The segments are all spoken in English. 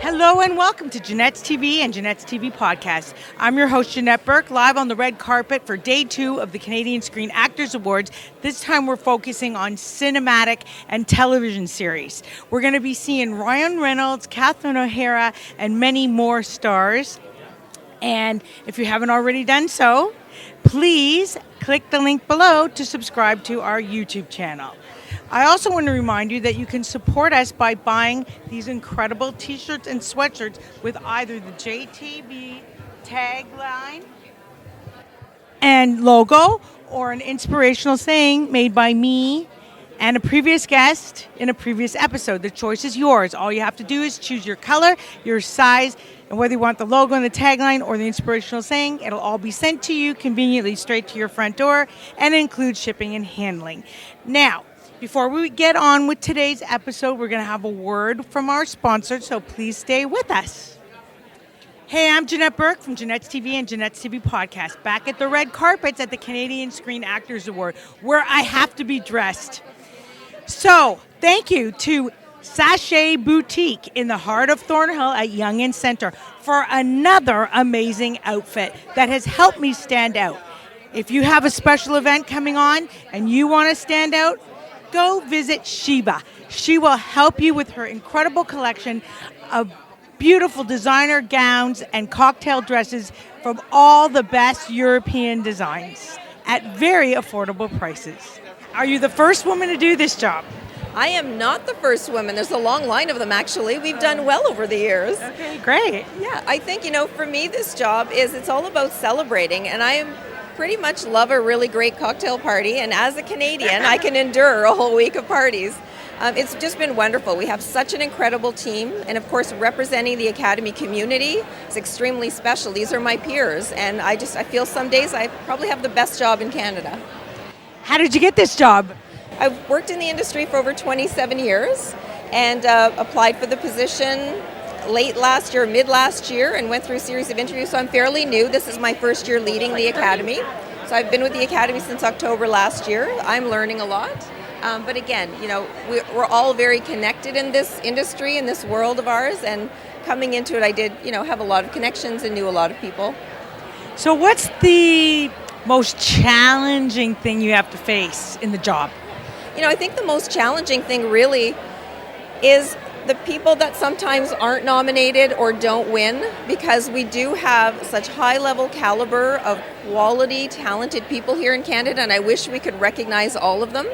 Hello and welcome to Jeanette's TV and Jeanette's TV podcast. I'm your host, Jeanette Burke, live on the red carpet for day 2 of the Canadian Screen Actors Awards. This time we're focusing on cinematic and television series. We're going to be seeing Ryan Reynolds, Catherine O'Hara, and many more stars. And if you haven't already done so, please click the link below to subscribe to our YouTube channel. I also want to remind you that you can support us by buying these incredible t-shirts and sweatshirts with either the JTB tagline and logo or an inspirational saying made by me and a previous guest in a previous episode. The choice is yours. All you have to do is choose your color, your size, and whether you want the logo and the tagline or the inspirational saying. It'll all be sent to you conveniently straight to your front door and include shipping and handling. Now, before we get on with today's episode, we're going to have a word from our sponsor, so please stay with us. Hey, I'm Jeanette Burke from Jeanette's TV and Jeanette's TV podcast, back at the red carpets at the Canadian Screen Actors Award, where I have to be dressed. So, thank you to Sachet Boutique in the heart of Thornhill at Yonge and Centre for another amazing outfit that has helped me stand out. If you have a special event coming on and you want to stand out, go visit Sheba. She will help you with her incredible collection of beautiful designer gowns and cocktail dresses from all the best European designs at very affordable prices. Are you the first woman to do this job? I am not the first woman. There's a long line of them, actually. We've done well over the years. Okay, great. Yeah, I think, for me, this job it's all about celebrating, and I pretty much love a really great cocktail party, and as a Canadian, I can endure a whole week of parties. It's just been wonderful. We have such an incredible team, and of course, representing the Academy community is extremely special. These are my peers, and I feel some days I probably have the best job in Canada. How did you get this job? I've worked in the industry for over 27 years and applied for the position late last year, mid last year, and went through a series of interviews. So I'm fairly new. This is my first year leading the Academy. So I've been with the Academy since October last year. I'm learning a lot. But again, we're all very connected in this industry, in this world of ours. And coming into it, I did, have a lot of connections and knew a lot of people. So what's the most challenging thing you have to face in the job? I think the most challenging thing really is the people that sometimes aren't nominated or don't win, because we do have such high-level caliber of quality, talented people here in Canada, and I wish we could recognize all of them.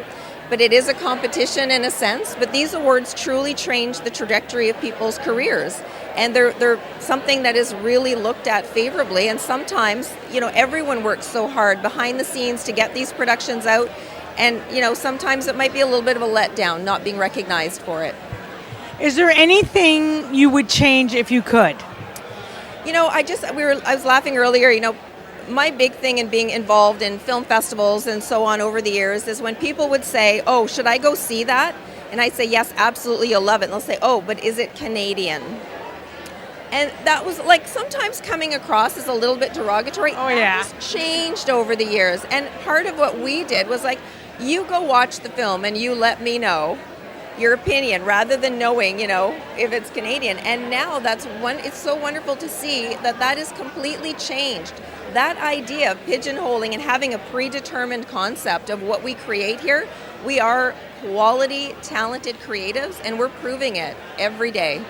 But it is a competition in a sense, but these awards truly change the trajectory of people's careers. And they're something that is really looked at favorably, and sometimes, everyone works so hard behind the scenes to get these productions out, and, sometimes it might be a little bit of a letdown not being recognized for it. Is there anything you would change if you could? I was laughing earlier, my big thing in being involved in film festivals and so on over the years is when people would say, "Oh, should I go see that?" And I'd say, "Yes, absolutely, you'll love it." And they'll say, "Oh, but is it Canadian?" And that was sometimes coming across as a little bit derogatory. Oh, yeah. It's changed over the years. And part of what we did was you go watch the film and you let me know your opinion rather than knowing, if it's Canadian. And now it's so wonderful to see that is completely changed. That idea of pigeonholing and having a predetermined concept of what we create here, we are quality, talented creatives, and we're proving it every day.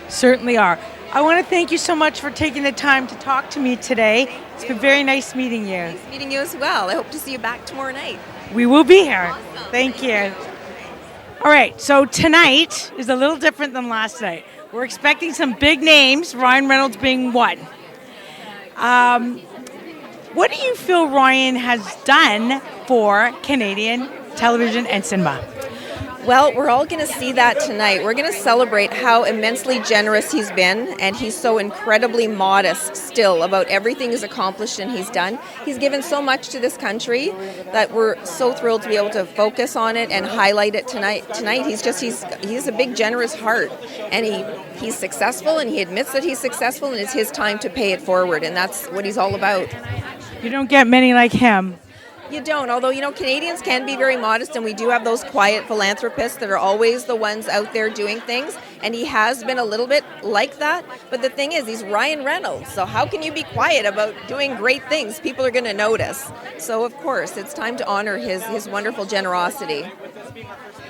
Certainly are. I want to thank you so much for taking the time to talk to me today. It's been very nice meeting you. Nice meeting you as well. I hope to see you back tomorrow night. We will be here. Awesome. Thank you. All right, so tonight is a little different than last night. We're expecting some big names, Ryan Reynolds being one. What do you feel Ryan has done for Canadian television and cinema? Well, we're all going to see that tonight. We're going to celebrate how immensely generous he's been, and he's so incredibly modest still about everything he's accomplished and he's done. He's given so much to this country that we're so thrilled to be able to focus on it and highlight it tonight. He's a big, generous heart, and he's successful, and he admits that he's successful, and it's his time to pay it forward, and that's what he's all about. You don't get many like him. You don't, although, Canadians can be very modest, and we do have those quiet philanthropists that are always the ones out there doing things, and he has been a little bit like that. But the thing is, he's Ryan Reynolds, so how can you be quiet about doing great things? People are going to notice. So, of course, it's time to honor his wonderful generosity.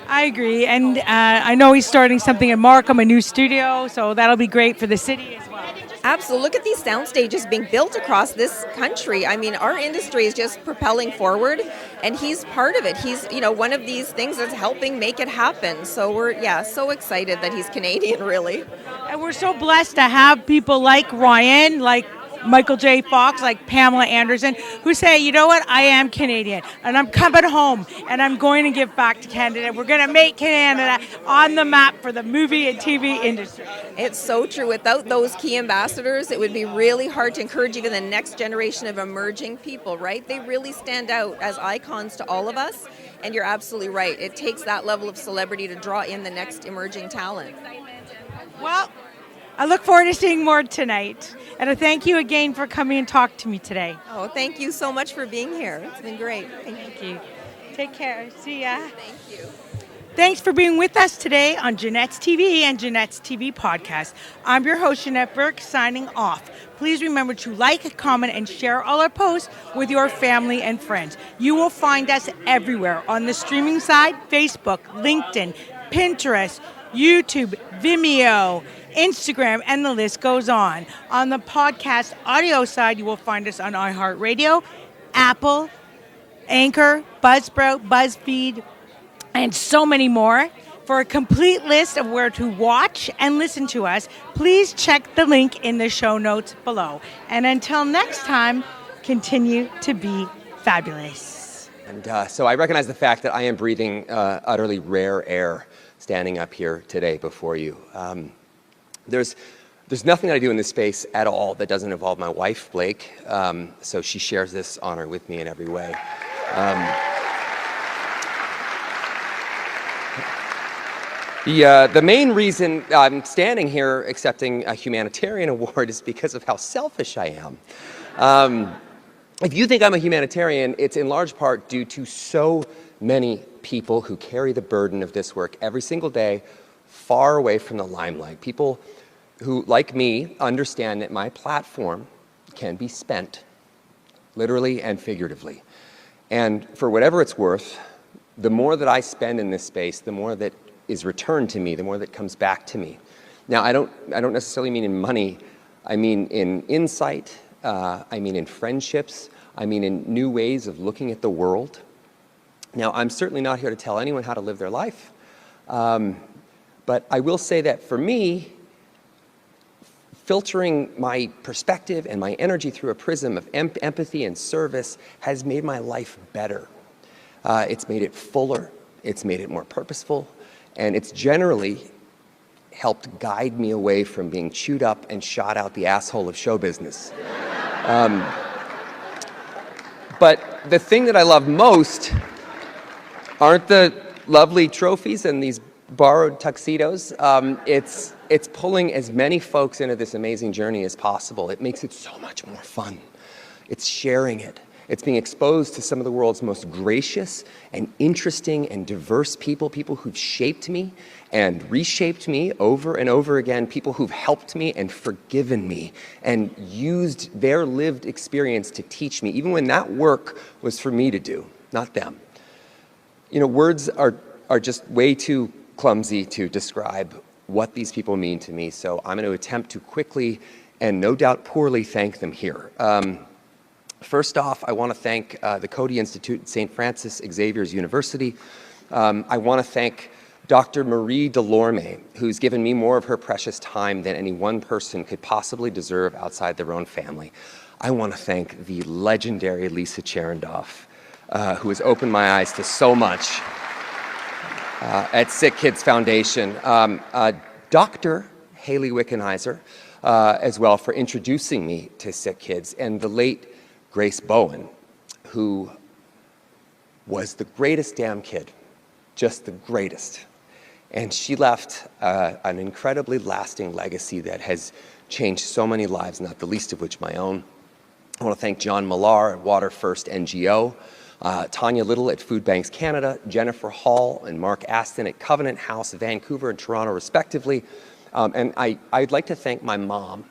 I agree, and I know he's starting something in Markham, a new studio, so that'll be great for the city as well. Absolutely. Look at these sound stages being built across this country. I mean, our industry is just propelling forward, and he's part of it. He's, one of these things that's helping make it happen. So we're, so excited that he's Canadian, really. And we're so blessed to have people like Ryan, like Michael J. Fox, like Pamela Anderson, who say, you know what, I am Canadian, and I'm coming home, and I'm going to give back to Canada. We're going to make Canada on the map for the movie and TV industry. It's so true. Without those key ambassadors, it would be really hard to encourage even the next generation of emerging people, right? They really stand out as icons to all of us, and you're absolutely right. It takes that level of celebrity to draw in the next emerging talent. Well, I look forward to seeing more tonight. And I thank you again for coming and talk to me today. Oh, thank you so much for being here. It's been great. Thank you. Take care. See ya. Thank you. Thanks for being with us today on Jeanette's TV and Jeanette's TV podcast. I'm your host, Jeanette Burke, signing off. Please remember to like, comment, and share all our posts with your family and friends. You will find us everywhere on the streaming side, Facebook, LinkedIn, Pinterest, YouTube, Vimeo, Instagram, and the list goes on. On the podcast audio side, you will find us on iHeartRadio, Apple, Anchor, Buzzsprout, BuzzFeed, and so many more. For a complete list of where to watch and listen to us, please check the link in the show notes below. And until next time, continue to be fabulous. And so I recognize the fact that I am breathing utterly rare air standing up here today before you. There's nothing that I do in this space at all that doesn't involve my wife, Blake. So she shares this honor with me in every way. The main reason I'm standing here accepting a humanitarian award is because of how selfish I am. If you think I'm a humanitarian, it's in large part due to so many people who carry the burden of this work every single day, far away from the limelight. People who, like me, understand that my platform can be spent, literally and figuratively. And for whatever it's worth, the more that I spend in this space, the more that is returned to me, the more that comes back to me. Now, I don't necessarily mean in money. I mean in insight. I mean in friendships. I mean in new ways of looking at the world. Now, I'm certainly not here to tell anyone how to live their life. But I will say that for me, filtering my perspective and my energy through a prism of empathy and service has made my life better. It's made it fuller. It's made it more purposeful. And it's generally helped guide me away from being chewed up and shot out the asshole of show business. But the thing that I love most aren't the lovely trophies and these borrowed tuxedos. It's pulling as many folks into this amazing journey as possible. It makes it so much more fun. It's sharing it. It's being exposed to some of the world's most gracious and interesting and diverse people who've shaped me and reshaped me over and over again, people who've helped me and forgiven me and used their lived experience to teach me, even when that work was for me to do, not them. You know, words are just way too clumsy to describe what these people mean to me, so I'm going to attempt to quickly and no doubt poorly thank them here. First off, I want to thank the Coady Institute at St. Francis Xavier's University. I want to thank Dr. Marie Delorme, who's given me more of her precious time than any one person could possibly deserve outside their own family. I want to thank the legendary Lisa Cherendoff, who has opened my eyes to so much at Sick Kids Foundation. Dr. Haley Wickenheiser, as well, for introducing me to Sick Kids, and the late Grace Bowen, who was the greatest damn kid, just the greatest. And she left an incredibly lasting legacy that has changed so many lives, not the least of which my own. I want to thank John Millar at Water First NGO Tanya Little at Food Banks Canada, Jennifer Hall and Mark Aston at Covenant House, Vancouver and Toronto, respectively. And I'd like to thank my mom,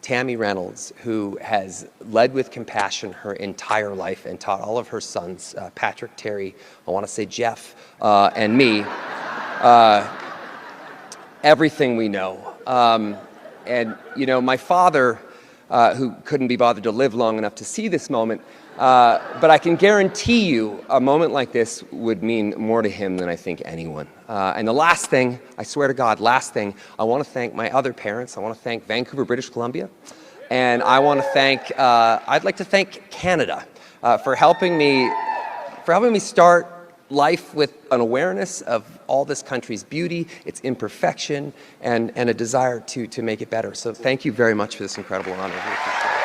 Tammy Reynolds, who has led with compassion her entire life and taught all of her sons, Patrick, Terry, I want to say Jeff, and me, everything we know. And, you know, my father, who couldn't be bothered to live long enough to see this moment, but I can guarantee you a moment like this would mean more to him than I think anyone. And the last thing, I swear to God, last thing, I want to thank my other parents. I want to thank Vancouver, British Columbia. And I want to thank, I'd like to thank Canada for helping me start life with an awareness of all this country's beauty, its imperfection, and a desire to make it better. So thank you very much for this incredible honor.